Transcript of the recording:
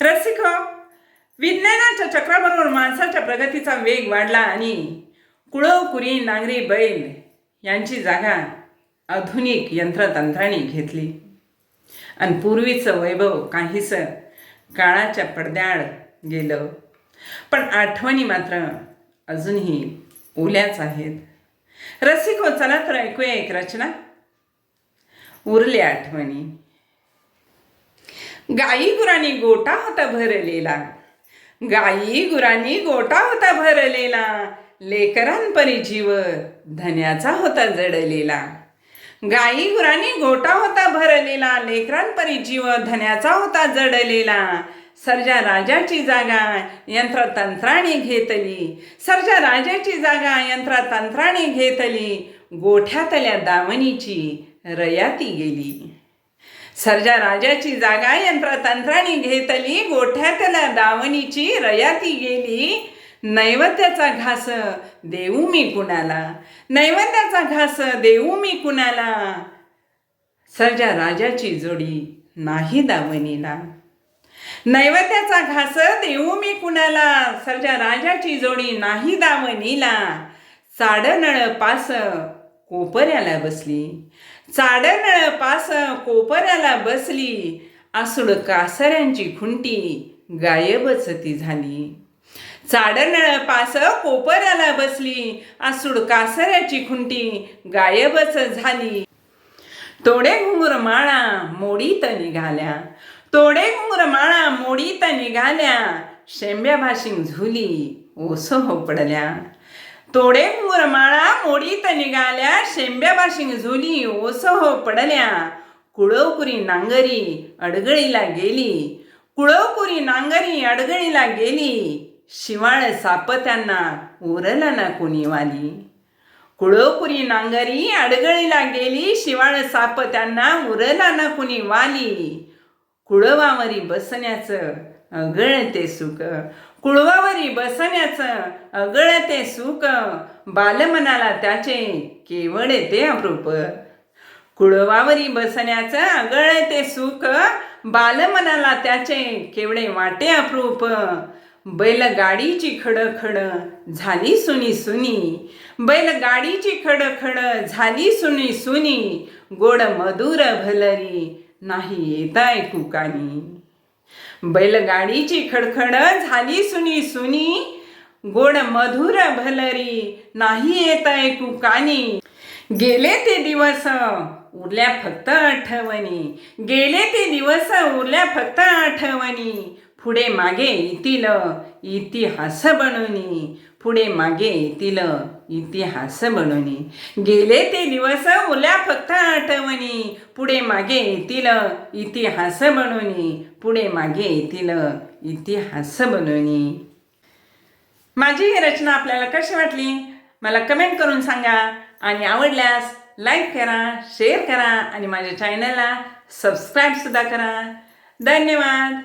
रसिक हो, विज्ञानाच्या चक्राबरोबर माणसाच्या प्रगतीचा वेग वाढला आणि कुळकुरी नांगरी बैल यांची जागा आधुनिक यंत्रतंत्राने घेतली आणि पूर्वीचं वैभव काहीसं काळाच्या पडद्याआड गेलं. पण आठवणी मात्र अजूनही ओल्याच आहेत. रसिक हो, चला तर ऐकूया एक रचना, उरल्या आठवणी. गाई गुरांनी गोटा होता भरलेला, गाई गुरांनी गोटा होता भरलेला, लेकरांपरी जीव धन्याचा होता जडलेला. गाई गुरांनी गोटा होता भरलेला, लेकरांपरी जीव धन्याचा होता जडलेला. सर्जा राजाची जागा यंत्रतंत्राने घेतली, सर्जा राजाची जागा यंत्रतंत्राने घेतली, गोठ्यातल्या दावणीची रयाती गेली. सर्जा राजाची जागा यंत्रतंत्राने घेतली, गोठ्यातल्या दावणीची रयाती गेली. नैवेद्याचा घास देऊ मी कुणाला, नैवेद्याचा घास देऊ मी कुणाला, सर्जा राजाची जोडी नाही दावणीला. नैवेद्याचा घास देऊ मी कुणाला, सर्जा राजाची जोडी नाही दावणीला. चाडनळ पास कोपऱ्याला बसली, चाडनळ पास कोपऱ्याला बसली, आसूड कासऱ्यांची खुंटी गायबच ती झाली. चाडनळ पास कोपऱ्याला बसली, आसूड कासऱ्याची खुंटी गायबच झाली. तोडे घुंगुर माळा मोडीत निघाल्या, तोडे घुंगुर माळा मोडीत निघाल्या, शेंब्या भाशिंग झुली ओस हो पडल्या. तोडे घुंगुर माळा मोडीत निघाल्या, शेंब्या भाशिंग झुली ओस हो पडल्या. कुळकुरी नांगरी अडगळीला गेली, कुळकुरी नांगरी अडगळीला गेली, शिवाळ साप त्यांना उरला ना कुणी वाली. कुळकुरी नांगरी अडगळीला गेली, शिवाळ साप त्यांना उरला ना कुणी वाली. कुळवावरी बसण्याचं अगळते सुख, कुळवावरी बसण्याचं अगळते सुख, बालमनाला त्याचे केवळ ते अप्रूप. कुळवावरी बसण्याचं अगळते सुख, बालमनाला त्याचे केवळे वाटे अप्रूप. बैलगाडीची खडखड झाली सुनी सुनी, बैलगाडीची खडखड झाली सुनी सुनी, गोड मधुर भलरी नाही येत ऐकू कानी. बैलगाडीची खडखड झाली सुनी सुनी, गोड मधुर भलरी नाही येत ऐकू कानी. गेले ते दिवस उरल्या फक्त आठवणी, गेले ते दिवस उरल्या फक्त आठवणी, पुढे मागे येतील इतिहास बनवणी, पुढे मागे येतील इतिहास बनवणी. गेले ते दिवस उरल्या फक्त आठवणी, पुढे मागे येतील इतिहास बनवणी, पुढे मागे येतील इतिहास बनवणी. माझी ही रचना आपल्याला कशी वाटली मला कमेंट करून सांगा आणि आवडल्यास लाईक करा, शेअर करा आणि माझ्या चॅनलला सबस्क्राईब सुद्धा करा. धन्यवाद.